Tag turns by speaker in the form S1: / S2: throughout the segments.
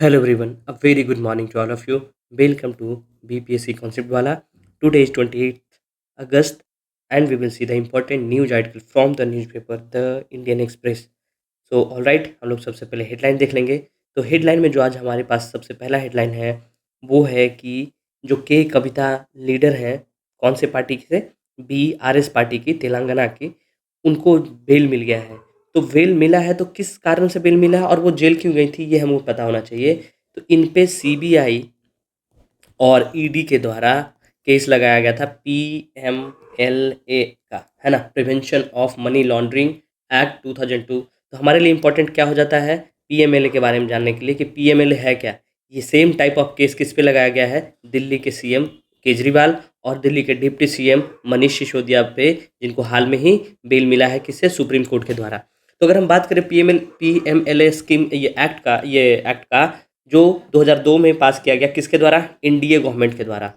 S1: Hello everyone, a very good morning to all of you. Welcome to BPSC Concept Wala. Today is 28th August and we will see the important news article from the newspaper The Indian Express. So all right, हम लोग सबसे पहले headline देख लेंगे। तो headline में जो आज हमारे पास सबसे पहला हेडलाइन है वो है कि जो के कविता लीडर हैं, कौन से पार्टी से, BRS पार्टी की, तेलंगाना की, उनको बेल मिल गया है। तो बेल मिला है तो किस कारण से बेल मिला है और वो जेल क्यों गई थी ये हमें पता होना चाहिए। तो इन पे CBI और ईडी के द्वारा केस लगाया गया था, PMLA का, है ना, prevention of money laundering act 2002। तो हमारे लिए इंपॉर्टेंट क्या हो जाता है PMLA के बारे में जानने के लिए कि PMLA है क्या। ये सेम टाइप ऑफ केस किस पे लगाया गया है, दिल्ली के CM केजरीवाल और दिल्ली के डिप्टी CM मनीष सिसोदिया पे, जिनको हाल में ही बेल मिला है, किससे, सुप्रीम कोर्ट के द्वारा। तो अगर हम बात करें PMLA स्कीम, ये एक्ट का जो 2002 में पास किया गया, किसके द्वारा, NDA गवर्नमेंट के द्वारा,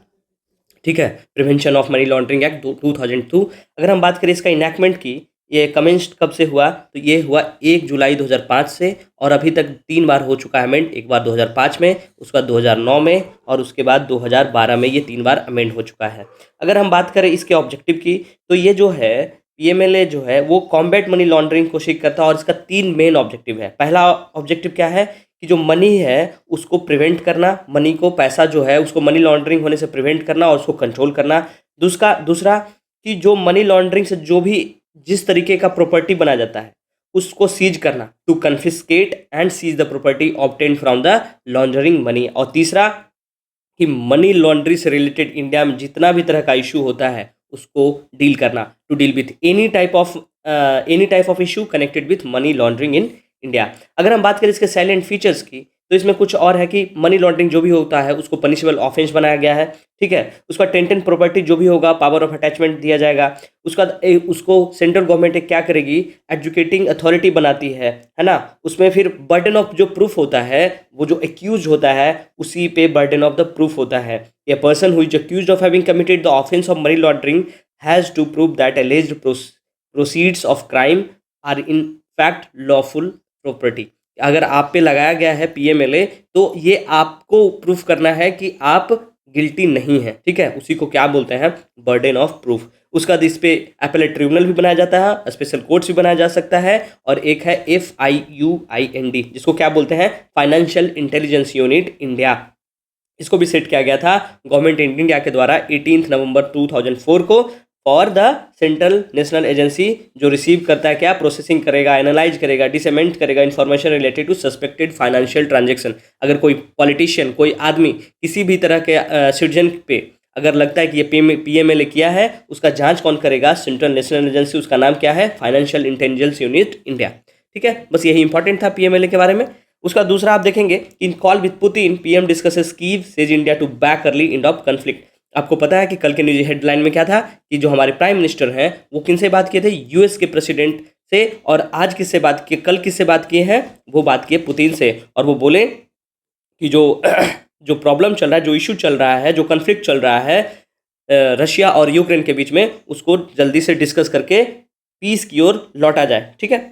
S1: ठीक है, prevention of money laundering act 2002। अगर हम बात करें इसका इनैक्टमेंट की, ये कमेंस्ड कब से हुआ, तो ये हुआ 1 जुलाई 2005 से, और अभी तक 3 बार हो चुका है अमेंड। एक बार 2005 में, उसके बाद 2009 में, और उसके बाद 2012 में, ये 3 बार अमेंड हो चुका है। अगर हम बात करें इसके ऑब्जेक्टिव की, तो ये जो है PMLA जो है वो कॉम्बैट मनी लॉन्ड्रिंग कोशिश करता है, और इसका 3 मेन ऑब्जेक्टिव है। पहला ऑब्जेक्टिव क्या है कि जो मनी है उसको प्रिवेंट करना, मनी को, पैसा जो है उसको मनी लॉन्ड्रिंग होने से प्रिवेंट करना और उसको कंट्रोल करना। दूसरा कि जो मनी लॉन्ड्रिंग से जो भी जिस तरीके का प्रॉपर्टी बनाया जाता है उसको सीज करना, to confiscate and seize the property obtain from the laundering money. और तीसरा कि मनी लॉन्ड्री से रिलेटेड इंडिया में जितना भी तरह का इशू होता है उसको डील करना, to deal with any type of issue connected with money laundering in India. अगर हम बात करें इसके साइलेंट फीचर्स की, तो इसमें कुछ और है कि मनी लॉन्ड्रिंग जो भी होता है उसको पनिशेबल ऑफेंस बनाया गया है, ठीक है। उसका टेंटेंट प्रॉपर्टी जो भी होगा, पावर ऑफ अटैचमेंट दिया जाएगा। उसको सेंट्रल गवर्नमेंट क्या करेगी, एजुकेटिंग अथॉरिटी बनाती है ना। उसमें फिर बर्डन ऑफ जो प्रूफ होता है, वो जो एक्यूज होता है उसी पे बर्डन ऑफ द प्रूफ होता है। A person who is accused of having committed the offence of money laundering has to prove that alleged proceeds of crime are in fact lawful property. अगर आप पे लगाया गया है PMLA तो ये आपको प्रूफ करना है कि आप गिल्टी नहीं है, ठीक है। उसी को क्या बोलते हैं, बर्डन ऑफ प्रूफ। उसका इस पे एपेलेट ट्रिब्यूनल भी बनाया जाता है, स्पेशल कोर्ट्स भी बनाया जा सकता है, और एक है FIUIND, जिसको क्या बोलते हैं, फाइनेंशियल इंटेलिजेंस यूनिट इंडिया। इसको भी सेट किया गया था गवर्नमेंट इंडिया के द्वारा 18 नवंबर 2004 को, और द सेंट्रल नेशनल एजेंसी जो रिसीव करता है, क्या, प्रोसेसिंग करेगा, एनालाइज करेगा, डिसमेंट करेगा information related to suspected financial transaction. अगर कोई पॉलिटिशियन, कोई आदमी किसी भी तरह के सिटीजन पे अगर लगता है कि ये PMLA किया है, उसका जांच कौन करेगा, सेंट्रल नेशनल एजेंसी। उसका नाम क्या है, फाइनेंशियल इंटेलिजेंस यूनिट इंडिया, ठीक है। बस यही इंपॉर्टेंट था PMLA के बारे में। उसका दूसरा आप देखेंगे, in call with Putin PM discusses Kyiv says India to back early end of conflict. आपको पता है कि कल के न्यूज हेडलाइन में क्या था कि जो हमारे प्राइम मिनिस्टर हैं वो किन से बात किए थे, US के प्रेसिडेंट से। और आज किससे बात किए, कल किससे बात किए हैं, वो बात किए पुतिन से। और वो बोले कि जो जो प्रॉब्लम चल रहा है, जो इशू चल रहा है, जो कन्फ्लिक्ट चल रहा है रशिया और यूक्रेन के बीच में, उसको जल्दी से डिस्कस करके पीस की ओर लौटा जाए, ठीक है।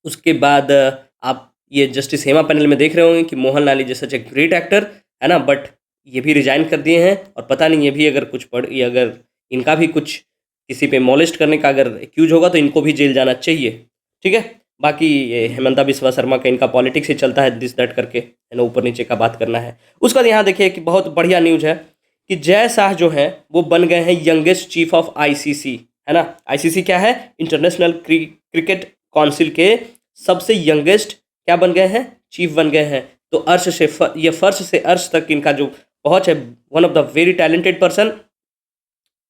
S1: उसके बाद आप ये जस्टिस हेमा पैनल में देख रहे होंगे कि Mohanlal is such a great actor, है ना, बट ये भी रिजाइन कर दिए हैं। और पता नहीं ये भी अगर कुछ ये अगर इनका भी कुछ किसी पे मॉलेस्ट करने का अगर एक्यूज होगा तो इनको भी जेल जाना चाहिए, ठीक है। बाकी ये हेमंता बिस्वा शर्मा का इनका पॉलिटिक्स ही चलता है, दिस दैट करके, है ना, ऊपर नीचे का बात करना है। उसका यहाँ देखिए कि बहुत बढ़िया न्यूज़ है कि जय शाह जो है वो बन गए हैं यंगेस्ट चीफ ऑफ ICC, है ना। ICC क्या है, इंटरनेशनल क्रिकेट काउंसिल के सबसे यंगेस्ट क्या बन गए हैं, चीफ बन गए हैं। तो अर्श से ये फर्श से अर्श तक इनका जो पहुंच है, one of the very talented person,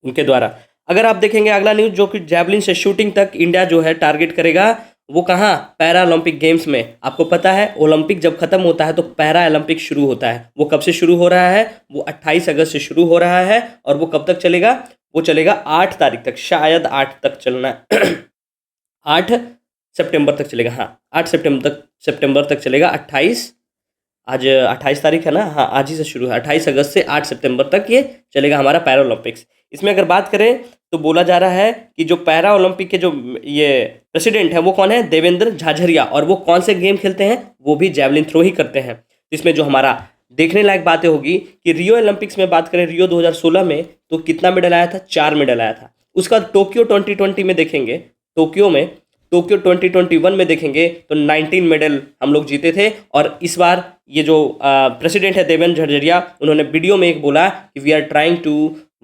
S1: उनके द्वारा। अगर आप देखेंगे अगला न्यूज, जो कि जैवलिन से शूटिंग तक इंडिया जो है टारगेट करेगा, वो कहाँ, पैरा ओलंपिक गेम्स में। आपको पता है ओलंपिक जब खत्म होता है तो पैरा ओलंपिक शुरू होता है। वो कब से शुरू हो रहा है, वो 28 अगस्त से शुरू हो रहा है, और वो कब तक चलेगा, वो चलेगा 8 तारीख तक, शायद 8 तक चलना 8 सितंबर तक चलेगा, हाँ 8 सितंबर तक चलेगा। 28, आज 28 तारीख है ना, हाँ आज ही से शुरू है, 28 अगस्त से 8 सितंबर तक ये चलेगा हमारा पैरा ओलंपिक्स। इसमें अगर बात करें तो बोला जा रहा है कि जो पैरा ओलंपिक के जो ये प्रेसिडेंट है वो कौन है, देवेंद्र झाझरिया, और वो कौन से गेम खेलते हैं, वो भी जैवलिन थ्रो ही करते हैं। तो इसमें जो हमारा देखने लायक बातें होगी कि रियो ओलंपिक्स में बात करें, रियो 2016 में तो कितना मेडल आया था, 4 मेडल आया था। उसका टोक्यो 2020 में देखेंगे, टोक्यो में टोक्यो 2021 में देखेंगे तो 19 मेडल हम लोग जीते थे। और इस बार ये जो प्रेसिडेंट है देवेंद्र झरझरिया, उन्होंने वीडियो में एक बोला कि we are trying to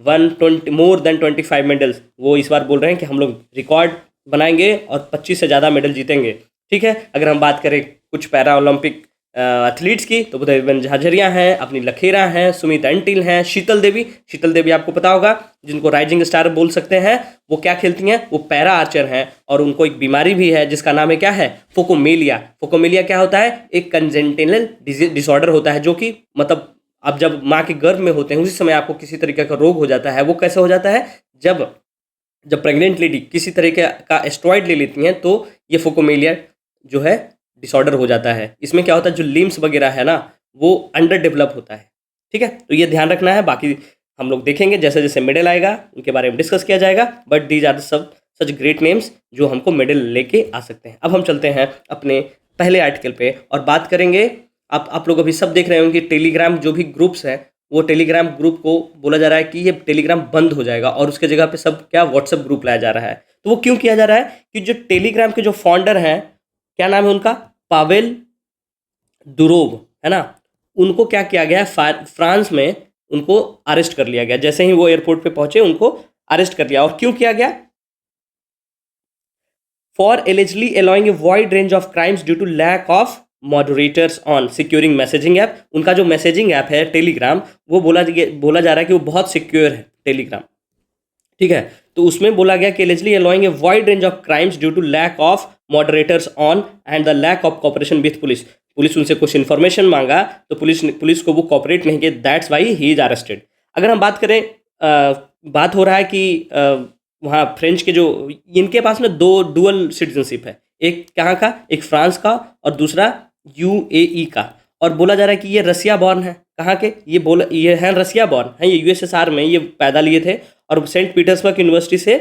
S1: 120 more than 25 medals. वो इस बार बोल रहे हैं कि हम लोग रिकॉर्ड बनाएंगे और 25 से ज़्यादा मेडल जीतेंगे। ठीक है, अगर हम बात करें कुछ पैरा ओलंपिक एथलीट्स की तो देवेंद्र झाझरिया हैं, अपनी लखेरा हैं, सुमित अंटिल हैं, शीतल देवी आपको पता होगा, जिनको राइजिंग स्टार बोल सकते हैं। वो क्या खेलती हैं, वो पैरा आर्चर हैं और उनको एक बीमारी भी है जिसका नाम है क्या है, फोकोमेलिया। फोकोमेलिया क्या होता है, एक कंजेंटिनल डिसऑर्डर होता है, जो कि मतलब आप जब माँ के गर्भ में होते हैं उसी समय आपको किसी तरीके का रोग हो जाता है। वो कैसे हो जाता है, जब जब प्रेग्नेंट लेडी किसी तरीके का एस्ट्रॉइड ले लेती हैं तो ये फोकोमेलिया जो है डिसऑर्डर हो जाता है। इसमें क्या होता है, जो लिम्स वगैरह है ना वो अंडर डेवलप होता है। ठीक है, तो ये ध्यान रखना है। बाकी हम लोग देखेंगे जैसे जैसे मेडल आएगा उनके बारे में डिस्कस किया जाएगा, बट दीज आर सब सच ग्रेट नेम्स जो हमको मेडल लेके आ सकते हैं। अब हम चलते हैं अपने पहले आर्टिकल पे और बात करेंगे। आप लोग अभी सब देख रहे होंगे टेलीग्राम जो भी ग्रुप्स हैं, वो टेलीग्राम ग्रुप को बोला जा रहा है कि ये टेलीग्राम बंद हो जाएगा और उसके जगह पे सब क्या व्हाट्सएप ग्रुप लाया जा रहा है। तो वो क्यों किया जा रहा है कि जो टेलीग्राम के जो फाउंडर हैं, क्या नाम है उनका, पावेल दुरोव है ना, उनको क्या किया गया है, फ्रांस में उनको अरेस्ट कर लिया गया। जैसे ही वो एयरपोर्ट पे पहुंचे उनको अरेस्ट कर लिया। और क्यों किया गया, for allegedly allowing a wide range of crimes due to lack of moderators on securing messaging app. उनका जो मैसेजिंग ऐप है टेलीग्राम, वो बोला जा रहा है कि वो बहुत सिक्योर है टेलीग्राम। ठीक है, तो उसमें बोला गया कि allegedly allowing a wide range of crimes due to lack of moderators on and the lack of cooperation with police. Police उनसे कुछ इन्फॉर्मेशन मांगा तो पुलिस को वो कॉपरेट नहीं किया, that's why he is arrested. अगर हम बात करें, बात हो रहा है कि वहाँ फ्रेंच के जो, इनके पास में दो डुअल सिटीजनशिप है, एक कहाँ का, एक फ्रांस का और दूसरा यूएई का। और बोला जा रहा है कि ये रसिया बॉर्न है। कहाँ के, ये हैं रसिया बॉर्न हैं, ये यूएसएसआर में ये पैदा लिए थे और सेंट पीटर्सबर्ग यूनिवर्सिटी से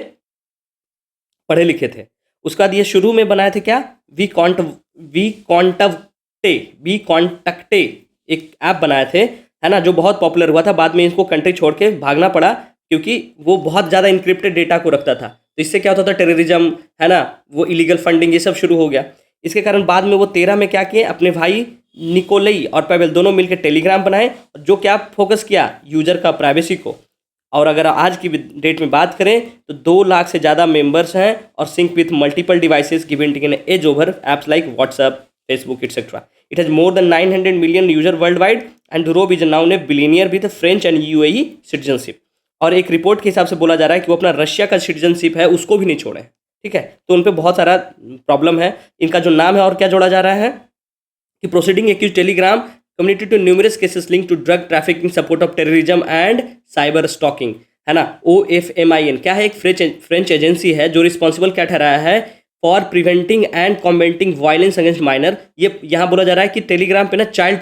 S1: पढ़े लिखे थे। उसके बाद ये शुरू में बनाए थे क्या, वी कॉन्टक्टे एक ऐप बनाए थे, है ना, जो बहुत पॉपुलर हुआ था। बाद में इसको कंट्री छोड़ के भागना पड़ा क्योंकि वो बहुत ज़्यादा इंक्रिप्टेड डेटा को रखता था। तो इससे क्या होता था, टेररिज्म है ना, वो इलीगल फंडिंग ये सब शुरू हो गया। इसके कारण बाद में वो 13 में क्या किए, अपने भाई निकोलई और पावेल दोनों मिलकर टेलीग्राम बनाए, जो क्या फोकस किया, यूजर का प्राइवेसी को। और अगर आज की डेट में बात करें तो 2 लाख से ज़्यादा मेंबर्स हैं और sync with multiple devices giving an edge over apps like WhatsApp, Facebook etcetera. It has more than 900 million user worldwide and Durov is now a billionaire with French and UAE citizenship. और एक report के हिसाब से बोला जा रहा है कि वो अपना रशिया का सिटीजनशिप है उसको भी नहीं छोड़े। ठीक है, तो उन पर बहुत सारा प्रॉब्लम है। इनका जो नाम है और क्या जोड़ा जा रहा है कि proceeding accuse Telegram community to numerous cases link to drug trafficking, support of terrorism and cyber stalking, है ना। OFMIN क्या है, एक फ्रेंच एजेंसी है जो रिस्पॉन्सिबल क्या ठहराया है, for preventing and combating violence against minor. ये यहाँ बोला जा रहा है कि टेलीग्राम पे ना चाइल्ड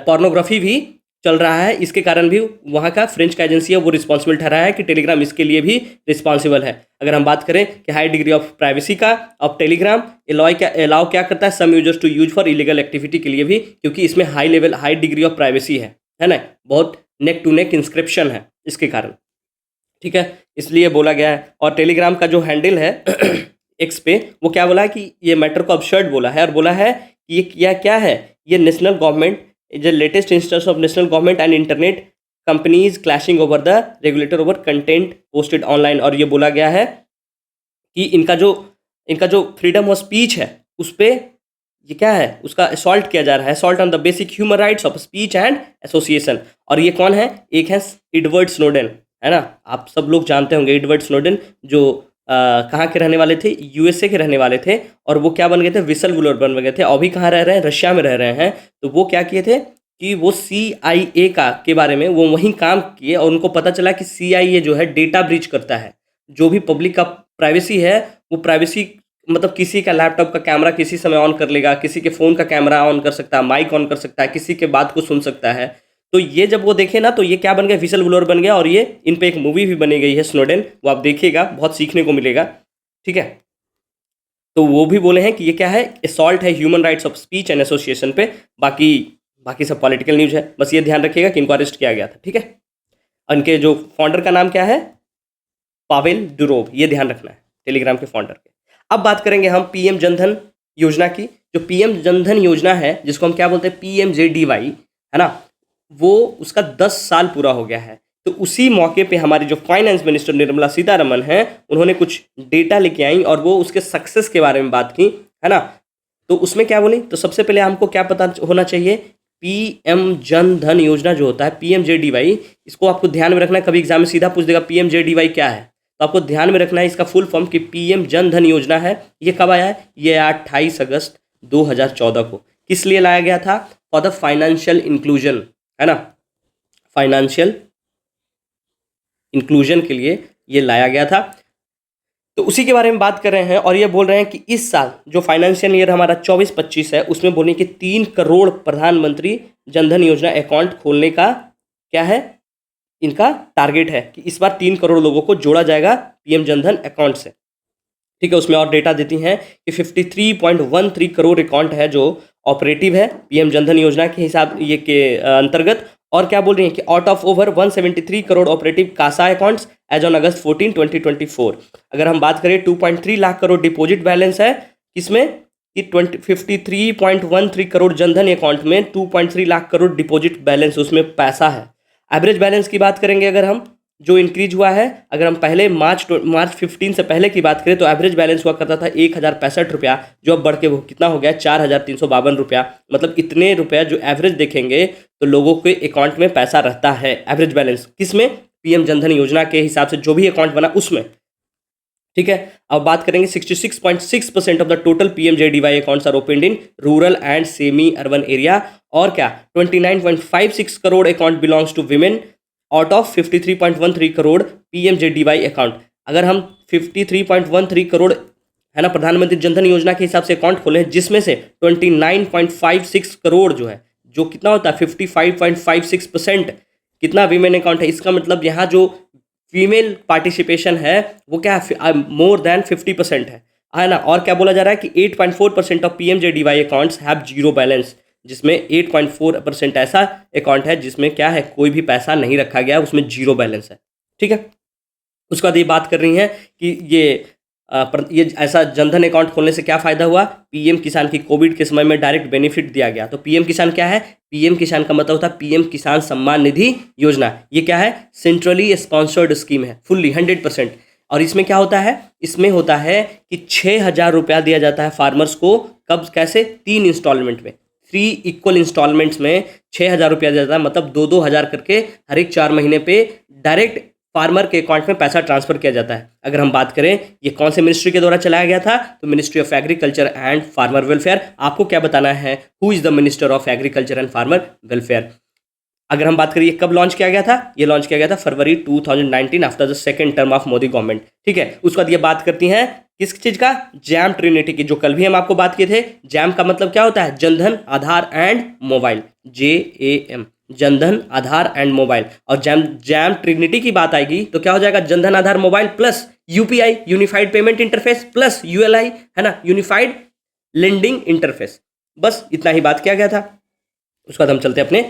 S1: पोर्नोग्राफी भी चल रहा है। इसके कारण भी वहाँ का फ्रेंच का एजेंसी है वो रिस्पॉन्सिबल ठहराया है कि टेलीग्राम इसके लिए भी रिस्पॉन्सिबल है। अगर हम बात करें कि हाई डिग्री ऑफ प्राइवेसी का ऑफ टेलीग्राम, अलाउ क्या करता है, some users to use for illegal activity के लिए भी, क्योंकि इसमें हाई डिग्री ऑफ प्राइवेसी है ना, बहुत नेक टू नेक इंस्क्रिप्शन है इसके कारण। ठीक है, इसलिए बोला गया है। और टेलीग्राम का जो हैंडल है एक्स पे, वो क्या बोला है कि ये मैटर को absurd बोला है और बोला है कि ये क्या है, ये national government is the latest instance of national government and internet companies clashing over the regulator over content posted online। और ये बोला गया है कि इनका जो फ्रीडम ऑफ स्पीच है उस पर ये क्या है, उसका असॉल्ट किया जा रहा है, assault on the basic human rights of speech and association. और ये कौन है, एक है एडवर्ड स्नोडेन, है ना, आप सब लोग जानते होंगे एडवर्ड स्नोडेन, जो कहाँ के रहने वाले थे, यूएसए के रहने वाले थे। और वो क्या बन गए थे, विसल ब्लोअर बन गए थे। अभी कहाँ रह रहे हैं, रशिया में रह रहे हैं। तो वो क्या किए थे कि वो CIA के बारे में वो वहीं काम किए और उनको पता चला कि CIA जो है डेटा ब्रीच करता है। जो भी पब्लिक का प्राइवेसी है, वो प्राइवेसी मतलब किसी का लैपटॉप का कैमरा किसी समय ऑन कर लेगा, किसी के फ़ोन का कैमरा ऑन कर सकता है, माइक ऑन कर सकता है, किसी के बात को सुन सकता है। तो ये जब वो देखे ना तो ये क्या बन गया, विसल ब्लोअर बन गया। और ये इन पे एक मूवी भी बनी गई है स्नोडेन, वो आप देखिएगा, बहुत सीखने को मिलेगा। ठीक है, तो वो भी बोले हैं कि ये क्या है, असॉल्ट है human rights of speech and association पे। बाकी बाकी सब पॉलिटिकल न्यूज़ है, बस ये ध्यान रखिएगा कि इनको अरेस्ट किया गया था, ठीक है। उनके जो फाउंडर का नाम क्या है, पावेल डुरोव, ये ध्यान रखना है, टेलीग्राम के फाउंडर के। अब बात करेंगे हम पीएम जनधन योजना की। जो पीएम जनधन योजना है, जिसको हम क्या बोलते हैं, पीएमजेडीवाई, है ना, वो उसका 10 साल पूरा हो गया है। तो उसी मौके पे हमारी जो फाइनेंस मिनिस्टर निर्मला सीतारमन है, उन्होंने कुछ डेटा लेके आई और वो उसके सक्सेस के बारे में बात की, है ना। तो उसमें क्या बोली, तो सबसे पहले हमको क्या पता होना चाहिए, पीएम जन धन योजना जो होता है, पीएमजेडीवाई, इसको आपको ध्यान में रखना है। कभी एग्जाम में सीधा पूछ देगा पीएमजेडीवाई क्या है, तो आपको ध्यान में रखना है इसका फुल फॉर्म कि पीएम जन धन योजना है। ये कब आया है, ये 28 अगस्त 2014 को। किस लिए लाया गया था, फॉर द फाइनेंशियल इंक्लूजन, है ना, फाइनेंशियल इंक्लूजन के लिए ये लाया गया था। तो उसी के बारे में बात कर रहे हैं और ये बोल रहे हैं कि इस साल जो फाइनेंशियल ईयर हमारा 24-25 है, उसमें बोले कि 3 करोड़ प्रधानमंत्री जनधन योजना अकाउंट खोलने का क्या है, इनका टारगेट है कि इस बार 3 करोड़ लोगों को जोड़ा जाएगा पीएम जनधन अकाउंट से, ठीक है। उसमें और डेटा देती हैं कि 53.13 करोड़ अकाउंट है जो ऑपरेटिव है पीएम जनधन योजना के हिसाब ये के अंतर्गत। और क्या बोल रही हैं कि out of over 173 crore operative CASA accounts as on August 14, 2024, अगर हम बात करें 2.3 लाख करोड़ डिपॉजिट बैलेंस है किसमें, कि 53.13 करोड़ जनधन अकाउंट में 2.3 लाख करोड़ डिपॉजिट बैलेंस, उसमें पैसा है। एवरेज बैलेंस की बात करेंगे अगर हम, जो इंक्रीज हुआ है, अगर हम पहले मार्च 15 से पहले की बात करें तो एवरेज बैलेंस हुआ करता था 1065 रुपया, जो अब बढ़ के वो कितना हो गया, 4352 रुपया। मतलब इतने रुपया जो एवरेज देखेंगे तो लोगों के अकाउंट में पैसा रहता है, एवरेज बैलेंस किसमें, पीएम जनधन योजना के हिसाब से जो भी अकाउंट बना उसमें, ठीक है। अब बात करेंगे 66.6% of the total PMJDY accounts are opened in rural and semi urban area. और क्या, 29.56 crore account belongs to women out of 53.13 crore PMJDY account. अगर हम 53.13 करोड़, है ना, प्रधानमंत्री जनधन योजना के हिसाब से अकाउंट खोले, जिसमें से 29.56 करोड़ जो है, जो कितना होता है 55.56%, कितना वीमेन अकाउंट है, इसका मतलब यहाँ जो फीमेल पार्टिसिपेशन है वो क्या है, मोर देन 50% है ना। और क्या बोला जा रहा है कि 8.4% of PMJDY accounts have zero balance, जिसमें 8.4% ऐसा अकाउंट है जिसमें क्या है, कोई भी पैसा नहीं रखा गया, उसमें जीरो बैलेंस है, ठीक है। उसके बाद ये बात कर रही हैं कि ये ऐसा जनधन अकाउंट खोलने से क्या फ़ायदा हुआ, पीएम किसान की कोविड के समय में डायरेक्ट बेनिफिट दिया गया। तो पीएम किसान क्या है, पीएम किसान का मतलब होता है पीएम किसान सम्मान निधि योजना। ये क्या है, सेंट्रली स्पॉन्सर्ड स्कीम है, फुल्ली 100%। और इसमें क्या होता है, इसमें होता है कि 6,000 रुपया दिया जाता है फार्मर्स को, कब कैसे, 3 इंस्टॉलमेंट में, 3 इक्वल इंस्टॉलमेंट्स में 6,000 रुपया दिया जाता है, मतलब 2-2 हज़ार करके हर एक 4 महीने पे डायरेक्ट फार्मर के अकाउंट में पैसा ट्रांसफर किया जाता है। अगर हम बात करें ये कौन से मिनिस्ट्री के द्वारा चलाया गया था, तो ministry of agriculture and farmer welfare. आपको क्या बताना है, who is the minister of agriculture and farmer welfare. अगर हम बात करिए कब लॉन्च किया गया था, ये लॉन्च किया गया था फरवरी 2019 after the second term of Modi government, ठीक है। उसके बाद ये बात करती हैं किस चीज़ का, जैम ट्रिनिटी की, जो कल भी हम आपको बात किए थे। जैम का मतलब क्या होता है, Jan Dhan Aadhaar and mobile, JAM, Jan Dhan Aadhaar and mobile. और जैम ट्रिनिटी की बात आएगी तो क्या हो जाएगा, Jan Dhan Aadhaar mobile plus UPI unified payment interface plus ULI, है ना, यूनिफाइड लेंडिंग इंटरफेस। बस इतना ही बात किया गया था। उसके बाद हम चलते हैं अपने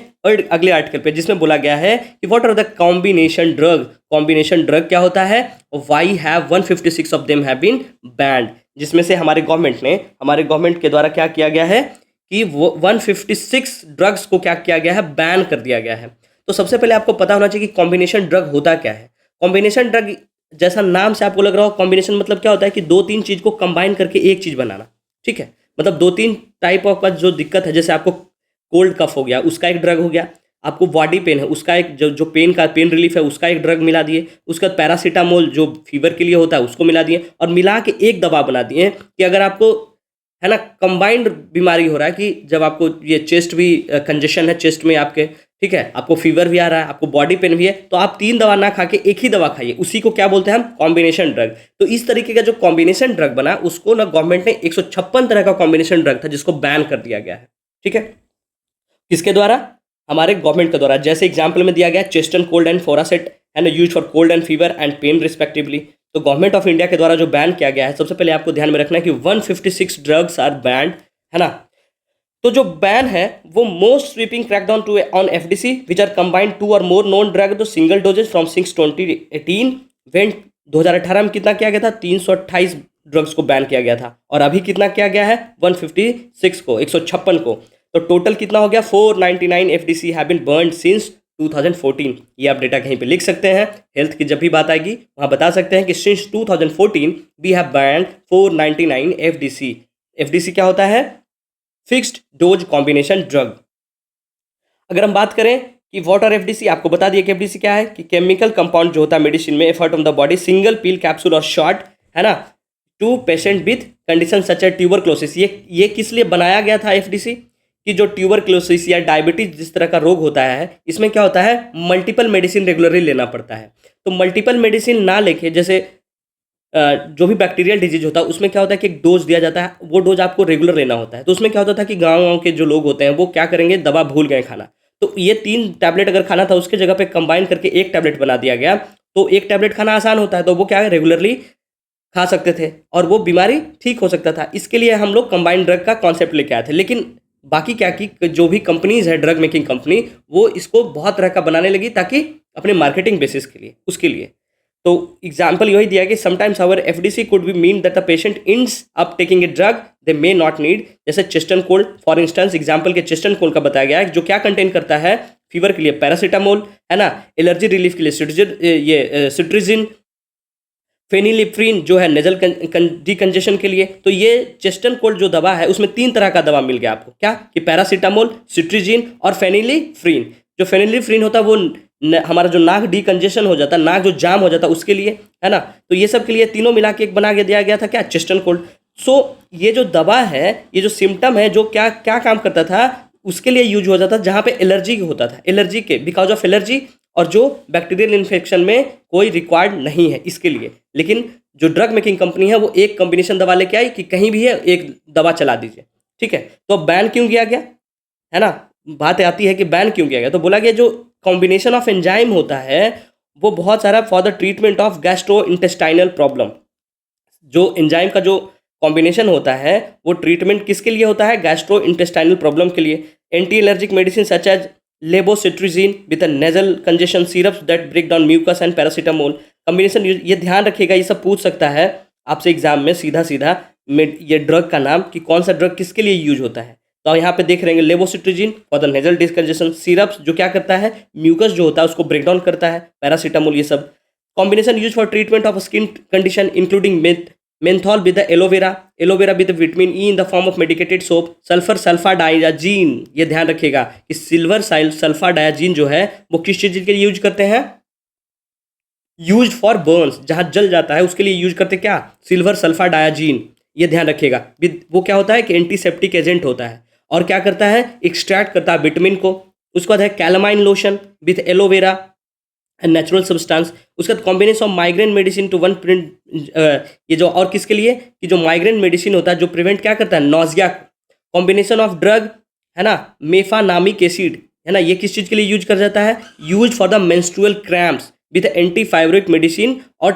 S1: अगले आर्टिकल पे, जिसमें बोला गया है कि what are the combination drug. Combination drug क्या होता है, why have 156 of them have been banned, जिसमें से हमारे गवर्नमेंट के द्वारा क्या किया गया है कि 156 ड्रग्स को क्या किया गया है, बैन कर दिया गया है। तो सबसे पहले आपको पता होना चाहिए कि कॉम्बिनेशन ड्रग होता क्या है। कॉम्बिनेशन ड्रग जैसा नाम से आपको लग रहा हो, कॉम्बिनेशन मतलब क्या होता है कि 2-3 चीज़ को कंबाइन करके एक चीज़ बनाना, ठीक है। मतलब 2-3 टाइप ऑफ जो दिक्कत है, जैसे आपको कोल्ड कफ हो गया, उसका एक ड्रग हो गया, आपको बॉडी पेन है उसका एक जो पेन रिलीफ है उसका एक ड्रग मिला दिए, उसका पैरासीटामोल जो फीवर के लिए होता है उसको मिला दिए, और मिला के एक दवा बना दिए कि अगर आपको, है ना, कंबाइंड बीमारी हो रहा है कि जब आपको ये चेस्ट भी कंजेशन है चेस्ट में आपके, ठीक है, आपको फीवर भी आ रहा है, आपको बॉडी पेन भी है, तो आप 3 दवा ना खा के एक ही दवा खाइए, उसी को क्या बोलते हैं हम, कॉम्बिनेशन ड्रग। तो इस तरीके का जो कॉम्बिनेशन ड्रग बना, उसको ना गवर्नमेंट ने 156 तरह का कॉम्बिनेशन ड्रग था जिसको बैन कर दिया गया है, ठीक है। किसके द्वारा, हमारे गवर्नमेंट के द्वारा। जैसे एग्जाम्पल में दिया गया chest and cold and Foracet, है ना, use for cold and fever and pain respectively. तो गवर्नमेंट ऑफ इंडिया के द्वारा जो बैन किया गया है, सबसे पहले आपको ध्यान में रखना है कि 156 ड्रग्स आर बैंड, है ना। तो जो बैन है वो most sweeping crackdown to on FDC which are combined to और मोर नॉन ड्रग तो सिंगल डोजेज फ्रॉम 6/2018 वेन 2018 में कितना किया गया था, 328 ड्रग्स को बैन किया गया था, और अभी कितना किया गया है, 156 को, 156 को। तो टोटल कितना हो गया, 499 FDC have been burned since 2014। ये आप डेटा कहीं पे लिख सकते हैं, हेल्थ की जब भी बात आएगी वहाँ बता सकते हैं कि since 2014 we have banned 499 FDC. FDC क्या होता है, फिक्स्ड डोज कॉम्बिनेशन ड्रग। अगर हम बात करें कि व्हाट आर एफडीसी, आपको बता दिए कि एफडीसी क्या है, कि केमिकल कंपाउंड जो होता है मेडिसिन में effort on the body single pill capsule और शॉट, है ना, to patient with condition such as tuberculosis. ये किस लिए बनाया गया था एफडीसी, कि जो ट्यूबरक्लोसिस या डायबिटीज जिस तरह का रोग होता है, इसमें क्या होता है, मल्टीपल मेडिसिन रेगुलरली लेना पड़ता है। तो मल्टीपल मेडिसिन ना लेके, जैसे जो भी बैक्टीरियल डिजीज होता है उसमें क्या होता है कि एक डोज दिया जाता है, वो डोज आपको रेगुलर लेना होता है। तो उसमें क्या होता था कि गाँव के जो लोग होते हैं वो क्या करेंगे, दवा भूल गए खाना, तो ये 3 टैबलेट अगर खाना था उसके जगह पे कंबाइन करके एक टैबलेट बना दिया गया, तो एक टैबलेट खाना आसान होता है, तो वो क्या है, रेगुलरली खा सकते थे और वो बीमारी ठीक हो सकता था। इसके लिए हम लोग कंबाइंड ड्रग का कॉन्सेप्ट लेके आए थे। लेकिन बाकी क्या कि जो भी कंपनीज है, ड्रग मेकिंग कंपनी, वो इसको बहुत तरह का बनाने लगी ताकि अपने मार्केटिंग बेसिस के लिए, उसके लिए। तो एग्जाम्पल यही दिया कि sometimes our FDC could be mean that the patient ends up taking a drug they may not need, जैसे chest and cold for instance, example के चेस्ट एंड कोल्ड का बताया गया है, जो क्या कंटेन करता है, फीवर के लिए पैरासीटामोल, है ना, एलर्जी रिलीफ के लिए सिट्रिजिन, फेनिलिफ्रीन जो है नेजल डिकंजेशन के लिए। तो ये चेस्ट एंड कोल्ड जो दवा है उसमें 3 तरह का दवा मिल गया आपको, क्या कि पैरासीटामोल, सिट्रिजिन और फेनिलिफ्रीन। जो फेनिलिफ्रीन होता है वो हमारा जो नाक डिकंजेशन हो जाता है, नाक जो जाम हो जाता है उसके लिए, है ना। तो ये सब के लिए तीनों मिला के एक बना के दिया गया था, क्या, चेस्ट एंड कोल्ड। सो ये जो दवा है, ये जो सिम्टम है, जो क्या क्या काम करता था, उसके लिए यूज हो जाता था जहाँ पे एलर्जी होता था, एलर्जी के बिकॉज ऑफ एलर्जी, और जो बैक्टीरियल इन्फेक्शन में कोई रिक्वायर्ड नहीं है इसके लिए। लेकिन जो ड्रग मेकिंग कंपनी है वो एक कॉम्बिनेशन दवा लेके आई कि कहीं भी है एक दवा चला दीजिए, ठीक है। तो बैन क्यों किया गया, है ना, बात आती है कि बैन क्यों किया गया। तो बोला गया जो कॉम्बिनेशन ऑफ एंजाइम होता है वो बहुत सारा for the treatment of gastro intestinal problem, जो एंजाइम का जो कॉम्बिनेशन होता है वो ट्रीटमेंट किसके लिए होता है, गैस्ट्रो इंटेस्टाइनल प्रॉब्लम के लिए। Anti allergic medicine such as levocetirizine with a nasal congestion syrups that break down mucus and paracetamol combination. ये ध्यान रखिएगा, ये सब पूछ सकता है आपसे एग्जाम में सीधा सीधा, ये ड्रग का नाम कि कौन सा ड्रग किसके लिए यूज होता है। तो यहाँ पे देख रहे हैं लेबोसिट्रिजिन फॉर द नेजल डिस्कंजेशन, सिरप्स जो क्या करता है, म्यूकस जो होता है उसको ब्रेक डाउन करता है, पैरासीटामोल, ये सब। Combination use for treatment of skin condition including menthol with the aloe vera with the vitamin E in the form of medicated soap, sulphur sulfadiazine. ये ध्यान रखिएगा कि सिल्वर सल्फाडायाजीन जो है वो किस चीज़ के लिए यूज करते हैं, यूज फॉर बर्न्स, जहाँ जल जाता है उसके लिए यूज करते क्या, सिल्वर सल्फाडायाजीन। ये ध्यान रखिएगा। वो क्या होता है कि एंटीसेप्टिक एजेंट होता है और क्या करता है, एक्सट्रैक्ट करता है विटामिन को। उसके बाद है calamine lotion with aloe vera and natural substance. उसका combination of migraine medicine two one print, ये जो और किसके लिए, कि जो माइग्रेन मेडिसिन होता है जो प्रिवेंट क्या करता है, नॉजिया। कॉम्बिनेशन ऑफ ड्रग, है ना, मेफानामिक एसिड, है ना, ये किस चीज़ के लिए यूज कर जाता है, use for the menstrual cramps with anti fabric medicine और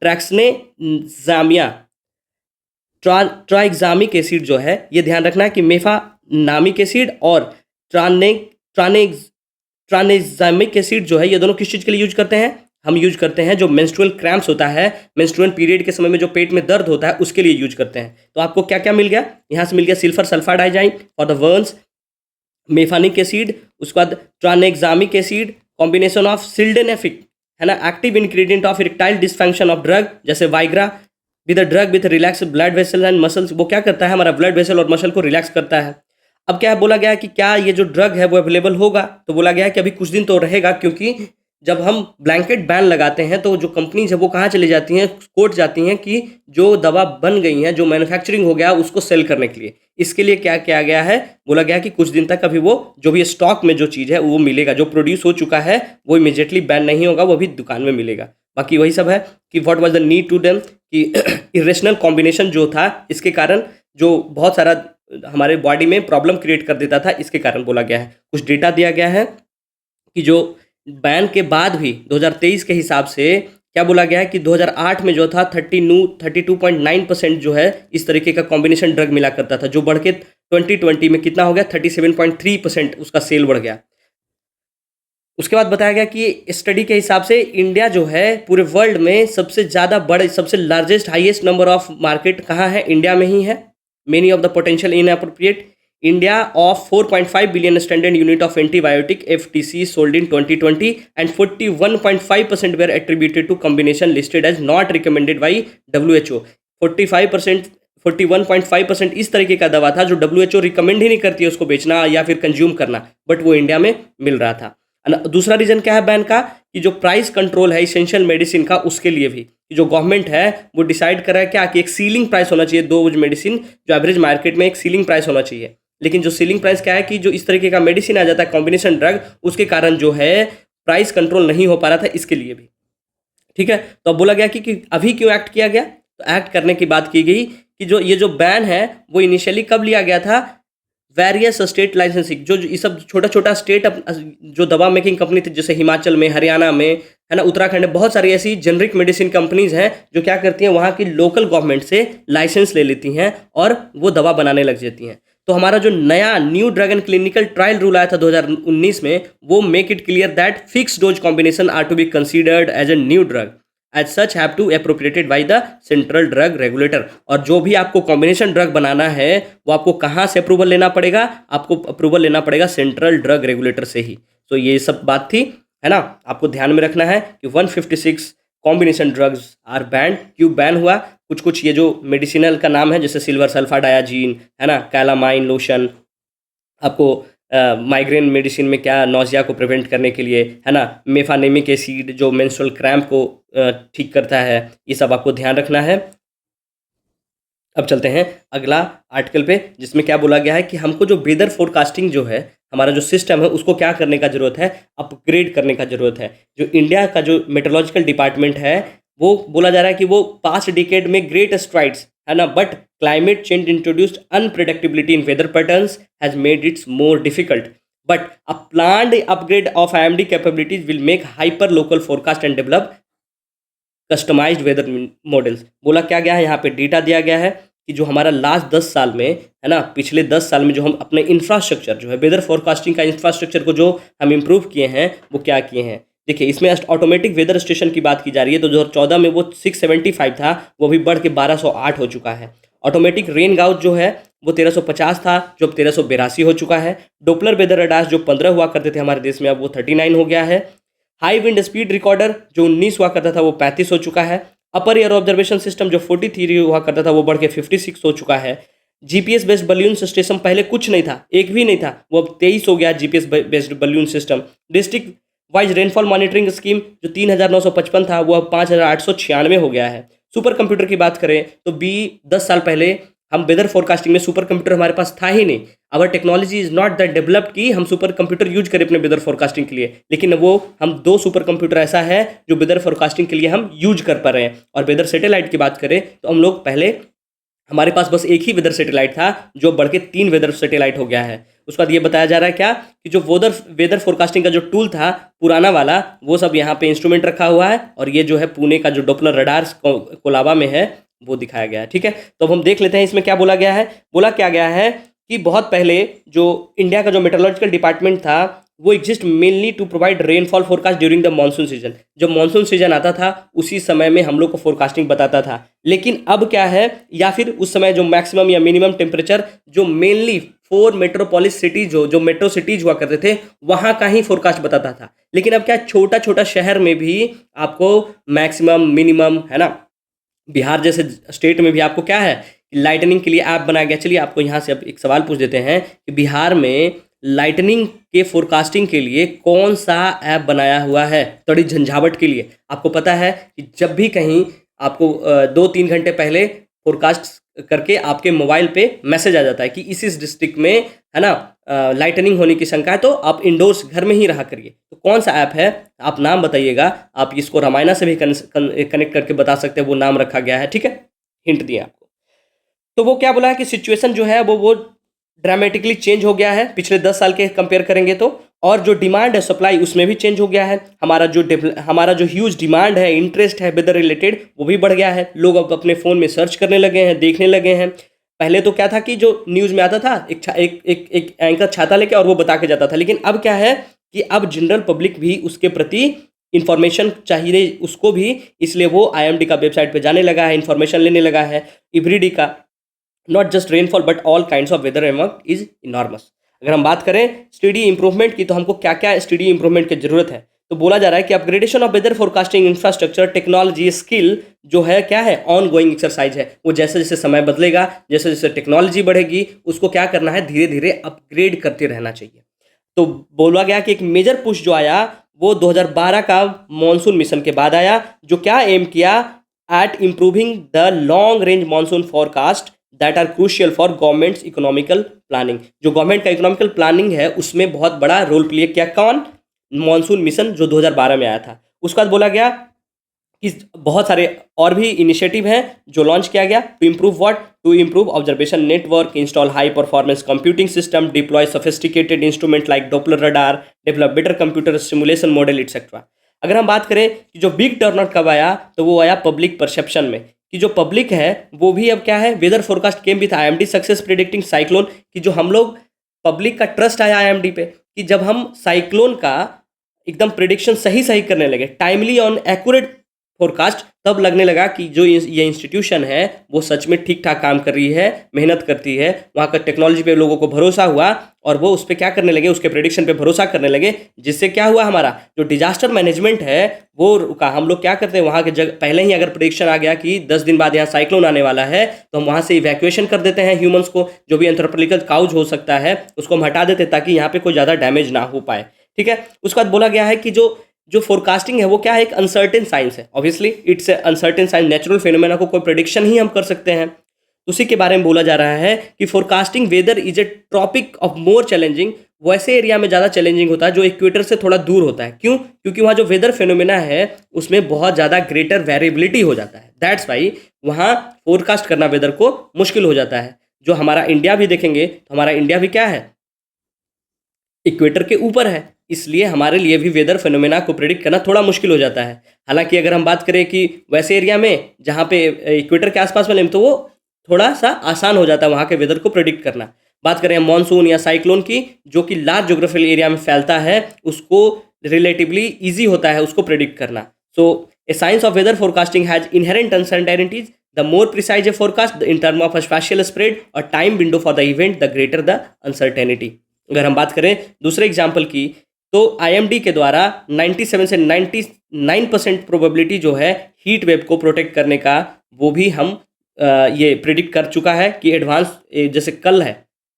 S1: ट्रैक्सनेजामिया ट्राइग्जामिक एसिड जो है, ये ध्यान रखना है कि मेफानामिक एसिड और ट्रानेजामिक एसिड जो है ये दोनों किस चीज़ के लिए यूज करते हैं, हम यूज करते हैं जो मेंस्ट्रुअल क्रैम्प्स होता है, मेंस्ट्रुअल पीरियड के समय में जो पेट में दर्द होता है उसके लिए यूज करते हैं। तो आपको क्या क्या मिल गया, यहाँ से मिल गया silver sulfadiazine for the burns, mefenamic acid, उसके बाद tranexamic acid, combination of sildenafil, है ना, active ingredient of erectile dysfunction of drug जैसे Viagra with a drug with relax blood vessel and muscles. वो क्या करता है, हमारा ब्लड वेसल और मसल को रिलैक्स करता है। अब क्या बोला गया है कि क्या ये जो ड्रग है वो अवेलेबल होगा, तो बोला गया है कि अभी कुछ दिन तो रहेगा, क्योंकि जब हम ब्लैंकेट बैन लगाते हैं तो जो कंपनीज है वो कहाँ चली जाती हैं, कोर्ट जाती हैं कि जो दवा बन गई है, जो मैन्युफैक्चरिंग हो गया उसको सेल करने के लिए। इसके लिए क्या किया गया है, बोला गया कि कुछ दिन तक अभी वो जो भी स्टॉक में जो चीज़ है वो मिलेगा, जो प्रोड्यूस हो चुका है वो इमीडिएटली बैन नहीं होगा, वो भी दुकान में मिलेगा। बाकी वही सब है कि what was the need to done, कि इरेशनल कॉम्बिनेशन जो था इसके कारण जो बहुत सारा हमारे बॉडी में प्रॉब्लम क्रिएट कर देता था, इसके कारण बोला गया है। कुछ डेटा दिया गया है कि जो बैन के बाद भी 2023 के हिसाब से क्या बोला गया है कि 2008 में जो था 32.9% जो है इस तरीके का कॉम्बिनेशन ड्रग मिला करता था, जो बढ़ के 2020 में कितना हो गया, 37.3% उसका सेल बढ़ गया। उसके बाद बताया गया कि स्टडी के हिसाब से इंडिया जो है पूरे वर्ल्ड में सबसे ज़्यादा बड़े, सबसे largest highest number of market कहाँ है, इंडिया में ही है। Many of the potential in appropriate India of 4.5 billion standard unit of antibiotic FTC sold in 2020 and 41.5% were attributed to combination listed as not recommended by WHO। 45%, 41.5% इस तरीके का दवा था जो WHO रिकमेंड ही नहीं करती है उसको बेचना या फिर कंज्यूम करना, बट वो इंडिया में मिल रहा था। दूसरा रीजन क्या है बैन का, कि जो प्राइस कंट्रोल है इसेंशियल मेडिसिन का, उसके लिए भी जो गवर्नमेंट है वो डिसाइड कर रहा है क्या कि एक सीलिंग प्राइस होना चाहिए, दो मेडिसिन जो एवरेज मार्केट में एक सीलिंग प्राइस होना चाहिए। लेकिन जो सीलिंग प्राइस क्या है कि जो इस तरीके का मेडिसिन आ जाता है कॉम्बिनेशन ड्रग, उसके कारण जो है प्राइस कंट्रोल नहीं हो पा रहा था, इसके लिए भी। ठीक है, तो अब बोला गया कि अभी क्यों एक्ट किया गया, तो एक्ट करने की बात की गई कि जो ये जो बैन है वो इनिशियली कब लिया गया था, वेरियस स्टेट लाइसेंसिंग, जो ये सब छोटा छोटा स्टेट जो दवा मेकिंग कंपनी थी, जैसे हिमाचल में, हरियाणा में, है ना, उत्तराखंड में, बहुत सारी ऐसी जेनरिक मेडिसिन कंपनीज हैं जो क्या करती हैं, वहाँ की लोकल गवर्नमेंट से लाइसेंस ले लेती हैं और वो दवा बनाने लग जाती हैं। तो हमारा जो नया new drug and clinical trial rule आया था 2019 में, वो make it clear that fix dose combination are to be considered as a new drug as such have to appropriated by the central drug regulator. और जो भी आपको combination drug बनाना है वो आपको कहाँ से अप्रूवल लेना पड़ेगा, आपको अप्रूवल लेना पड़ेगा सेंट्रल ड्रग रेगुलेटर से ही। तो ये सब बात थी, है ना, आपको ध्यान में रखना है कि 156 कॉम्बिनेशन ड्रग्स आर बैंड। क्यों बैन हुआ, कुछ कुछ ये जो मेडिसिनल का नाम है, जैसे सिल्वर सल्फाडायाजीन, है ना, कैलामाइन लोशन, आपको माइग्रेन मेडिसिन में क्या, नौजिया को प्रिवेंट करने के लिए, है ना, मेफानेमिक एसिड जो मेंस्ट्रुअल क्रैम्प को ठीक करता है, ये सब आपको ध्यान रखना है। अब चलते हैं अगला आर्टिकल पे, जिसमें क्या बोला गया है कि हमको जो वेदर फोरकास्टिंग जो है, हमारा जो सिस्टम है, उसको क्या करने का ज़रूरत है, अपग्रेड करने का ज़रूरत है। जो इंडिया का जो मेट्रोलॉजिकल डिपार्टमेंट है, वो बोला जा रहा है कि वो पास्ट डिकेड में ग्रेट स्ट्राइड्स, है ना, but climate change introduced unpredictability in weather patterns has made its more difficult, but a planned upgrade of IMD capabilities will make hyper local forecast and develop customised weather models. बोला क्या गया है, यहाँ पे data दिया गया है कि जो हमारा लास्ट 10 साल में, है ना, पिछले 10 साल में जो हम अपने इंफ्रास्ट्रक्चर जो है वेदर फोरकास्टिंग का इंफ्रास्ट्रक्चर को जो हम इम्प्रूव किए हैं, वो क्या किए हैं। देखिए, इसमें ऑटोमेटिक वेदर स्टेशन की बात की जा रही है। तो 2014 में वो 675 था, वो भी बढ़ के 1208 हो चुका है। ऑटोमेटिक रेन गाउज जो है वो 1350 था, जो अब 1382 हो चुका है। डोपलर वेदर रडार्स जो 15 हुआ करते थे हमारे देश में, अब वो 39 हो गया है। हाई विंड स्पीड रिकॉर्डर जो 19 हुआ करता था वो 35 हो चुका है। अपर एयर ऑब्जर्वेशन सिस्टम जो 43 हुआ करता था वो बढ़ के 56 हो चुका है। GPS बेस्ड बलून सिस्टम पहले कुछ नहीं था, एक भी नहीं था, वो अब 23 हो गया GPS based balloon system. District wise rainfall monitoring scheme जो 3955 था वो अब 5896 हो गया है। सुपर कंप्यूटर की बात करें तो 10 साल पहले हम वेदर फोरकास्टिंग में सुपर कंप्यूटर हमारे पास था ही नहीं। Our technology is not that developed कि हम सुपर कंप्यूटर यूज करें अपने वेदर फोरकास्टिंग के लिए, लेकिन वो हम 2 सुपर कंप्यूटर ऐसा है जो वेदर फोरकास्टिंग के लिए हम यूज कर पा रहे हैं। और वेदर सैटेलाइट की बात करें तो हम लोग पहले, हमारे पास बस एक ही वेदर सैटेलाइट था, जो बढ़ के 3 वेदर सैटेलाइट हो गया है। उसके बाद ये बताया जा रहा है क्या कि जो वेदर फोरकास्टिंग का जो टूल था पुराना वाला, वो सब यहाँ पे इंस्ट्रूमेंट रखा हुआ है, और ये जो है पुणे का जो डॉपलर रडार्स कोलाबा में है वो दिखाया गया है। ठीक है, तो अब हम देख लेते हैं इसमें क्या बोला गया है। बोला क्या गया है कि बहुत पहले जो इंडिया का जो मेट्रोलॉजिकल डिपार्टमेंट था वो exist mainly to provide rainfall forecast during the monsoon season. जब मानसून सीजन आता था उसी समय में हम लोग को फोरकास्टिंग बताता था। लेकिन अब क्या है, या फिर उस समय जो मैक्सिमम या मिनिमम टेम्परेचर जो मेनली 4 मेट्रोपोलिस सिटीज जो मेट्रो सिटीज हुआ करते थे वहाँ का ही फोरकास्ट बताता था। लेकिन अब क्या, छोटा छोटा शहर में भी आपको मैक्सिमम मिनिमम, है ना, बिहार जैसे स्टेट में भी आपको क्या है, लाइटनिंग के लिए ऐप बनाया गया। चलिए आपको यहाँ से अब एक सवाल पूछ देते हैं कि बिहार में लाइटनिंग के फोरकास्टिंग के लिए कौन सा ऐप बनाया हुआ है थोड़ी झंझावट के लिए। आपको पता है कि जब भी कहीं आपको 2-3 घंटे पहले फोरकास्ट करके आपके मोबाइल पे मैसेज आ जाता है कि इस डिस्ट्रिक्ट में, है ना, लाइटनिंग होने की शंका है, तो आप इंडोर्स घर में ही रहा करिए। तो कौन सा ऐप है, आप नाम बताइएगा। आप इसको रामायणा से भी कनेक्ट करके बता सकते हैं, वो नाम रखा गया है। ठीक है, हिंट दिया आपको। तो वो क्या बोला है कि सिचुएशन जो है वो ड्रामेटिकली चेंज हो गया है पिछले 10 साल के कंपेयर करेंगे तो। और जो डिमांड है सप्लाई उसमें भी चेंज हो गया है। हमारा जो ह्यूज डिमांड है, इंटरेस्ट है वेदर रिलेटेड, वो भी बढ़ गया है। लोग अब अपने फ़ोन में सर्च करने लगे हैं, देखने लगे हैं। पहले तो क्या था कि जो न्यूज़ में आता था, एक एंकर छाता लेके और वो बता के जाता था, लेकिन अब क्या है कि अब जनरल पब्लिक भी उसके प्रति इंफॉर्मेशन चाहिए उसको भी, इसलिए वो आईएमडी का वेबसाइट पे जाने लगा है, इंफॉर्मेशन लेने लगा है। एवरीडे का not just rainfall but all kinds of weather एमक इज इनॉर्मस। अगर हम बात करें स्टडी इंप्रूवमेंट की, तो हमको क्या क्या स्टडी इंप्रूवमेंट की जरूरत है, तो बोला जा रहा है कि upgradation of weather forecasting infrastructure technology skill जो है क्या है, ऑन गोइंग एक्सरसाइज है। वो जैसे जैसे समय बदलेगा, जैसे जैसे टेक्नोलॉजी बढ़ेगी, उसको क्या करना है, धीरे धीरे अपग्रेड करते रहना चाहिए। तो बोला गया कि एक मेजर पुश जो आया वो 2012 का मॉनसून मिशन के बाद आया, जो क्या एम किया at improving the long range monsoon forecast that are crucial for government's economical planning. जो गवर्नमेंट का इकोनॉमिकल प्लानिंग है उसमें बहुत बड़ा रोल प्ले किया कौन, मॉनसून मिशन जो 2012 में आया था। उसके बाद बोला गया कि बहुत सारे और भी इनिशिएटिव हैं जो लॉन्च किया गया, to improve what, to improve observation network, install high performance computing system, deploy sophisticated instrument like Doppler radar, develop better computer simulation model etcetera. अगर हम बात करें कि जो बिग टर्नआउट कब आया, तो वो आया पब्लिक परसेप्शन में, कि जो पब्लिक है वो भी अब क्या है, weather forecast came with IMD success predicting cyclone, कि जो हम लोग पब्लिक का ट्रस्ट आया आईएमडी पे, कि जब हम साइक्लोन का एकदम प्रिडिक्शन सही सही करने लगे, टाइमली ऑन एक्यूरेट फोरकास्ट, तब लगने लगा कि जो ये इंस्टीट्यूशन है वो सच में ठीक ठाक काम कर रही है, मेहनत करती है। वहाँ का टेक्नोलॉजी पे लोगों को भरोसा हुआ और वो उस पर क्या करने लगे, उसके प्रेडिक्शन पे भरोसा करने लगे, जिससे क्या हुआ, हमारा जो डिजास्टर मैनेजमेंट है वो रुका। हम लोग क्या करते हैं, वहाँ के जगह पहले ही अगर प्रेडिक्शन आ गया कि 10 दिन बाद यहाँ साइक्लोन आने वाला है, तो हम वहाँ से इवैक्यूएशन कर देते हैं ह्यूमंस को, जो भी एंथ्रोपोलॉजिकल काउज हो सकता है उसको हम हटा देते हैं ताकि यहाँ पे कोई ज़्यादा डैमेज ना हो पाए। ठीक है। उसके बाद बोला गया है कि जो जो फोरकास्टिंग है वो क्या है, एक अनसर्टेन साइंस है। Obviously it's uncertain science, natural phenomena को कोई प्रेडिक्शन ही हम कर सकते हैं। उसी के बारे में बोला जा रहा है कि forecasting weather is a topic of more challenging, वैसे एरिया में ज़्यादा चैलेंजिंग होता है जो इक्वेटर से थोड़ा दूर होता है। क्यों? क्योंकि वहाँ जो वेदर फिनोमेना है उसमें बहुत ज़्यादा ग्रेटर वेरिएबिलिटी हो जाता है। दैट्स वाई वहाँ फोरकास्ट करना वेदर को मुश्किल हो जाता है। जो हमारा इंडिया भी देखेंगे तो हमारा इंडिया भी क्या है, इक्वेटर के ऊपर है, इसलिए हमारे लिए भी वेदर फिनोमेना को प्रेडिक्ट करना थोड़ा मुश्किल हो जाता है। हालांकि अगर हम बात करें कि वैसे एरिया में जहाँ पे इक्वेटर के आसपास वाले में, तो वो थोड़ा सा आसान हो जाता है वहाँ के वेदर को प्रेडिक्ट करना। बात करें मानसून या साइक्लोन की, जो कि लार्ज जोग्राफिकल एरिया में फैलता है, उसको रिलेटिवली ईजी होता है उसको प्रेडिक्ट करना। So a science of weather forecasting has inherent uncertainties, the more precise a forecast in term of spatial spread और time window for the event, the greater the uncertainty. अगर हम बात करें दूसरे एग्जाम्पल की, तो आईएमडी के द्वारा 97 से 99% प्रोबेबिलिटी जो है हीट वेव को प्रोटेक्ट करने का, वो भी हम ये प्रिडिक्ट कर चुका है कि एडवांस जैसे कल है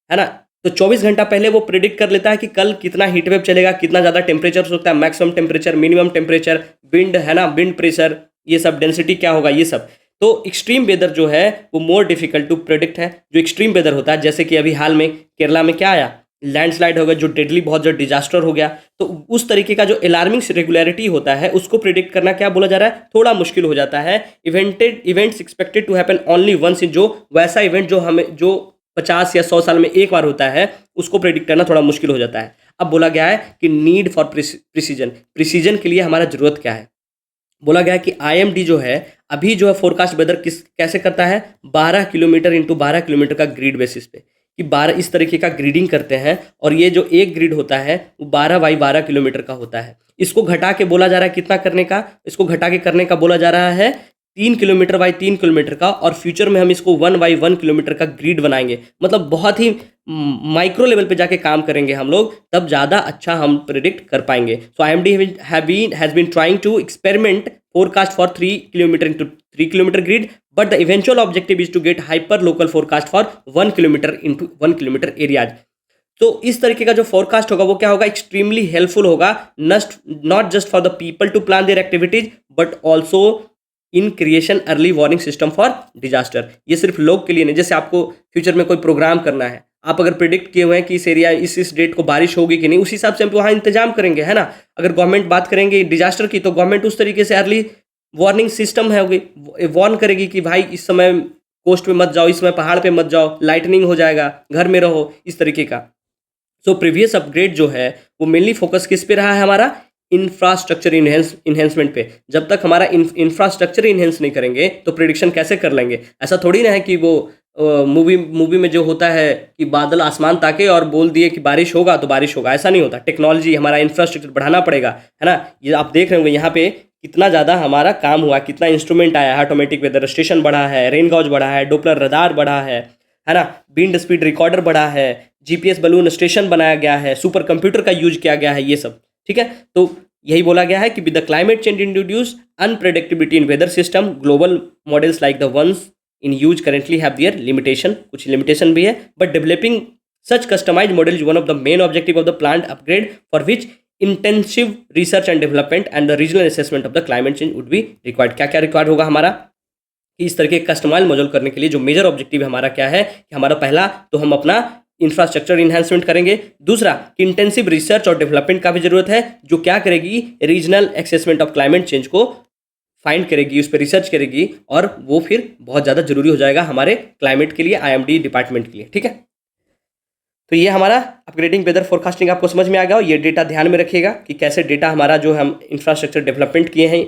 S1: ना, तो 24 घंटा पहले वो प्रिडिक्ट कर लेता है कि कल कितना हीट वेव चलेगा, कितना ज़्यादा टेम्परेचर हो सकता है, maximum temperature, minimum temperature, wind है ना, विंड प्रेशर, ये सब डेंसिटी क्या होगा, ये सब। तो एक्सट्रीम वेदर जो है वो मोर डिफिकल्ट टू प्रेडिक्ट है। जो एक्सट्रीम वेदर होता है, जैसे कि अभी हाल में केरला में क्या आया, लैंडस्लाइड हो गया, जो डेडली बहुत ज़्यादा डिजास्टर हो गया, तो उस तरीके का जो अलार्मिंग रेगुलरिटी होता है उसको प्रिडिक्ट करना क्या बोला जा रहा है, थोड़ा मुश्किल हो जाता है। Events expected to happen only once in, जो वैसा इवेंट जो हमें जो 50 या 100 साल में एक बार होता है, उसको प्रिडिक्ट करना थोड़ा मुश्किल हो जाता है। अब बोला गया है कि नीड फॉर प्रिसीजन के लिए हमारा जरूरत क्या है। बोला गया है कि आईएमडी जो है अभी जो है फोरकास्ट वेदर कैसे करता है, 12 किलोमीटर इंटू 12 किलोमीटर का ग्रिड बेसिस पे, कि 12 इस तरीके का ग्रिडिंग करते हैं, और ये जो एक ग्रिड होता है वो 12 बाई 12 किलोमीटर का होता है। इसको घटा के बोला जा रहा है कितना करने का, इसको घटा के करने का बोला जा रहा है 3 किलोमीटर बाई 3 किलोमीटर का, और फ्यूचर में हम इसको 1 बाई 1 किलोमीटर का ग्रिड बनाएंगे। मतलब बहुत ही माइक्रो लेवल पे जाके काम करेंगे हम लोग, तब ज़्यादा अच्छा हम प्रिडिक्ट कर पाएंगे। So IMD has been trying to experiment forecast for 3 kilometer into 3 kilometer grid, but the eventual objective is to get hyper local forecast for 1 kilometer into 1 kilometer areas। तो इस तरीके का जो फोरकास्ट होगा वो क्या होगा, एक्सट्रीमली हेल्पफुल होगा, not just for the people to plan their activities but also in creation early warning system for disaster. ये सिर्फ लोग के लिए नहीं, जैसे आपको फ्यूचर में कोई प्रोग्राम करना है, आप अगर प्रिडिक्ट किए हुए हैं कि इस एरिया इस डेट को बारिश होगी कि नहीं, उस हिसाब से हम वहाँ इंतजाम करेंगे, है ना। अगर गवर्नमेंट बात करेंगे डिजास्टर की, तो गवर्नमेंट उस तरीके से अर्ली वार्निंग सिस्टम है होगी, वार्न करेगी कि भाई इस समय कोस्ट पे मत जाओ, इस समय पहाड़ पे मत जाओ, लाइटनिंग हो जाएगा, घर में रहो, इस तरीके का। सो प्रीवियस अपग्रेड जो है वो मेनली फोकस किस पे रहा है हमारा, इंफ्रास्ट्रक्चर इन्हेंसमेंट पे। जब तक हमारा इंफ्रास्ट्रक्चर इन्हेंस नहीं करेंगे तो प्रिडिक्शन कैसे कर लेंगे। ऐसा थोड़ी ना है कि वो मूवी मूवी में जो होता है कि बादल आसमान ताके और बोल दिए कि बारिश होगा तो बारिश होगा, ऐसा नहीं होता। टेक्नोलॉजी, हमारा इंफ्रास्ट्रक्चर बढ़ाना पड़ेगा, है ना। ये आप देख रहे होंगे यहाँ पे कितना ज़्यादा हमारा काम हुआ, कितना इंस्ट्रूमेंट आया है, ऑटोमेटिक वेदर स्टेशन बढ़ा है, रेन गॉज बढ़ा है, डोपलर रडार बढ़ा है ना, विंड स्पीड रिकॉर्डर बढ़ा है, जीपीएस बलून स्टेशन बनाया गया है, सुपर कंप्यूटर का यूज किया गया है, ये सब ठीक है। तो यही बोला गया है कि with the climate change introduce unpredictability in weather system, global models like the ones in use currently have their limitation, कुछ लिमिटेशन भी है, but developing such customise model is one of the main objective of the planned upgrade for which intensive research and development and the regional assessment of the climate change would be required. क्या क्या required होगा हमारा कि इस तरह के customise model करने के लिए जो मेजर ऑब्जेक्टिव हमारा क्या है कि हमारा पहला तो हम अपना इंफ्रास्ट्रक्चर इन्हांसमेंट करेंगे, दूसरा कि इंटेंसिव रिसर्च और डेवलपमेंट का भी जरूरत है जो क्या करेगी, regional assessment of climate change को फाइंड करेगी, उस पर रिसर्च करेगी, और वो फिर बहुत ज़्यादा जरूरी हो जाएगा हमारे क्लाइमेट के लिए, आईएमडी डिपार्टमेंट के लिए, ठीक है। तो ये हमारा अपग्रेडिंग वेदर फोरकास्टिंग आपको समझ में आ गया, और ये डेटा ध्यान में रखिएगा कि कैसे डेटा हमारा जो हम इंफ्रास्ट्रक्चर डेवलपमेंट किए हैं,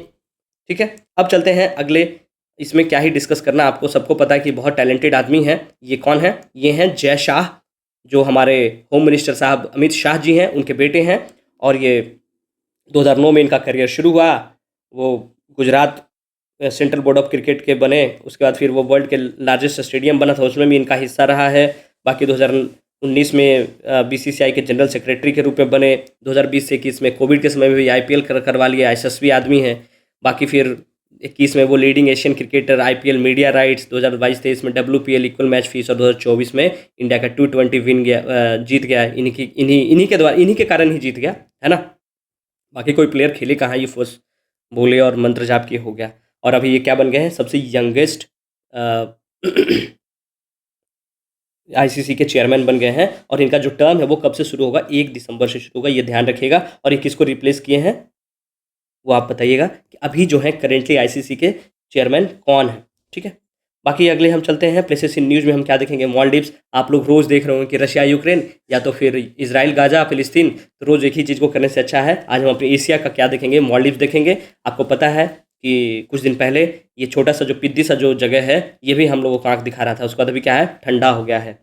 S1: ठीक है। अब चलते हैं अगले, इसमें क्या ही डिस्कस करना, आपको सबको पता है कि बहुत टैलेंटेड आदमी हैं। ये कौन है, ये हैं जय शाह, जो हमारे होम मिनिस्टर साहब अमित शाह जी हैं, उनके बेटे हैं। और ये 2009 में इनका करियर शुरू हुआ, वो Gujarat central board of cricket के बने, उसके बाद फिर वो वर्ल्ड के लार्जेस्ट स्टेडियम बना था, उसमें भी इनका हिस्सा रहा है। बाकी 2019 में बीसीसीआई के जनरल सेक्रेटरी के रूप में बने, 2020 से 21 में कोविड के समय में भी आईपीएल करवा लिया, यशस्वी आदमी हैं। बाकी फिर 21 में वो leading Asian cricketer, IPL media rights, 2022-23 में डब्ल्यूपीएल इक्वल मैच फीस, और 2024 में इंडिया का T20 जीत गया, इन्हीं के कारण ही जीत गया, है ना। बाकी कोई प्लेयर खेले कहाँ, ये फर्स्ट बोले और मंत्र जाप किए हो गया। और अभी ये क्या बन गए हैं, सबसे यंगेस्ट आईसीसी के चेयरमैन बन गए हैं। और इनका जो टर्म है वो कब से शुरू होगा, 1 दिसंबर से शुरू होगा, ये ध्यान रखिएगा। और ये किसको रिप्लेस किए हैं वो आप बताइएगा कि अभी जो है करेंटली आईसीसी के चेयरमैन कौन है, ठीक है। बाकी अगले हम चलते हैं प्लेसेस इन न्यूज़ में, हम क्या देखेंगे, मालदीव्स। आप लोग रोज़ देख रहे होंगे कि रशिया यूक्रेन या तो फिर इजराइल गाजा फिलिस्तीन, तो रोज़ एक ही चीज़ को करने से अच्छा है आज हम अपने एशिया का क्या देखेंगे, मालदीव्स देखेंगे। आपको पता है कि कुछ दिन पहले ये छोटा सा जो पिद्दी सा जो जगह है, ये भी हम लोगों को आँख दिखा रहा था, उसके बाद अभी क्या है, ठंडा हो गया है,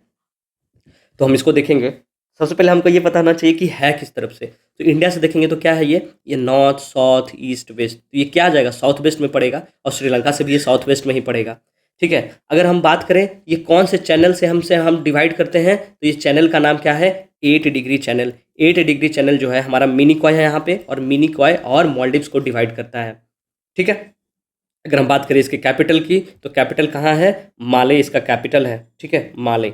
S1: तो हम इसको देखेंगे। सबसे पहले हमको ये पता होना चाहिए कि है किस तरफ से। तो इंडिया से देखेंगे तो क्या है, ये नॉर्थ साउथ ईस्ट वेस्ट, तो ये क्या आ जाएगा, साउथ वेस्ट में पड़ेगा, और श्रीलंका से भी ये साउथ वेस्ट में ही पड़ेगा, ठीक है। अगर हम बात करें ये कौन से चैनल से हम डिवाइड करते हैं, तो ये चैनल का नाम क्या है, 8 डिग्री चैनल। 8 डिग्री चैनल जो है हमारा मिनिकॉय है यहाँ पे, और मिनिकॉय और मालदीव्स को डिवाइड करता है, ठीक है। अगर हम बात करें इसके कैपिटल की, तो कैपिटल कहाँ है, माले इसका कैपिटल है, ठीक है, माले।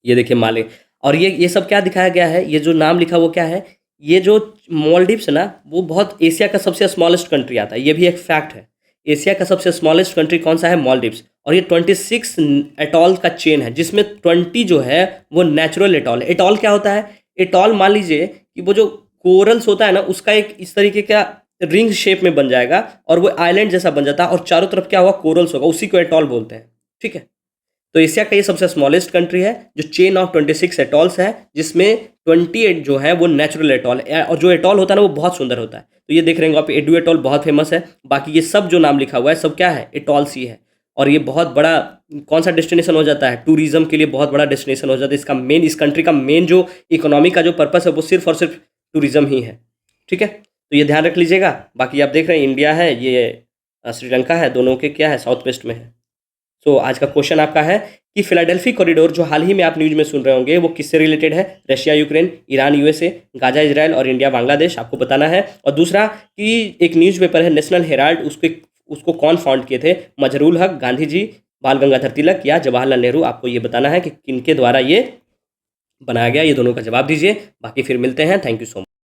S1: ये देखिए माले। और ये सब क्या दिखाया गया है, ये जो नाम लिखा वो क्या है, ये जो मालदीव्स है ना, वो बहुत एशिया का सबसे स्मॉलेस्ट कंट्री आता है, ये भी एक फैक्ट है। एशिया का सबसे स्मॉलेस्ट कंट्री कौन सा है, मालदीव्स। और ये 26 एटॉल का चेन है, जिसमें 20 जो है वो नेचुरल एटॉल है। एटॉल क्या होता है, एटॉल मान लीजिए कि वो जो कोरल्स होता है ना, उसका एक इस तरीके का रिंग शेप में बन जाएगा, और वो आइलैंड जैसा बन जाता है, और चारों तरफ क्या होगा, कोरल्स होगा, उसी को एटॉल बोलते हैं, ठीक है। तो एशिया का ये सबसे स्मॉलेस्ट कंट्री है, जो चेन ऑफ 26 एटॉल्स है, जिसमें 28 जो है वो नेचुरल एटॉल है, और जो एटॉल होता है ना वो बहुत सुंदर होता है। तो ये देख रहे हैं आप, एडू एटॉल बहुत फेमस है। बाकी ये सब जो नाम लिखा हुआ है सब क्या है, एटॉल्स ही है। और ये बहुत बड़ा कौन सा डेस्टिनेशन हो जाता है, टूरिज्म के लिए बहुत बड़ा डेस्टिनेशन हो जाता है। इसका मेन, इस कंट्री का मेन जो इकोनॉमी का जो पर्पस है वो सिर्फ और सिर्फ टूरिज्म ही है, ठीक है। तो ये ध्यान रख लीजिएगा। बाकी आप देख रहे हैं इंडिया है, ये श्रीलंका है, दोनों के क्या है, साउथ वेस्ट में है। तो आज का क्वेश्चन आपका है कि फिलाडेल्फी कॉरिडोर जो हाल ही में आप न्यूज़ में सुन रहे होंगे वो किससे रिलेटेड है, Russia Ukraine, Iran USA, Gaza Israel, और इंडिया बांग्लादेश, आपको बताना है। और दूसरा कि एक न्यूज़पेपर है नेशनल हेराल्ड, उसको कौन फाउंड किए थे, मजरूल हक, गांधी जी, बाल गंगाधर तिलक या जवाहरलाल नेहरू, आपको ये बताना है कि किनके द्वारा ये बनाया गया, ये दोनों का जवाब दीजिए। बाकी फिर मिलते हैं, थैंक यू सो मच।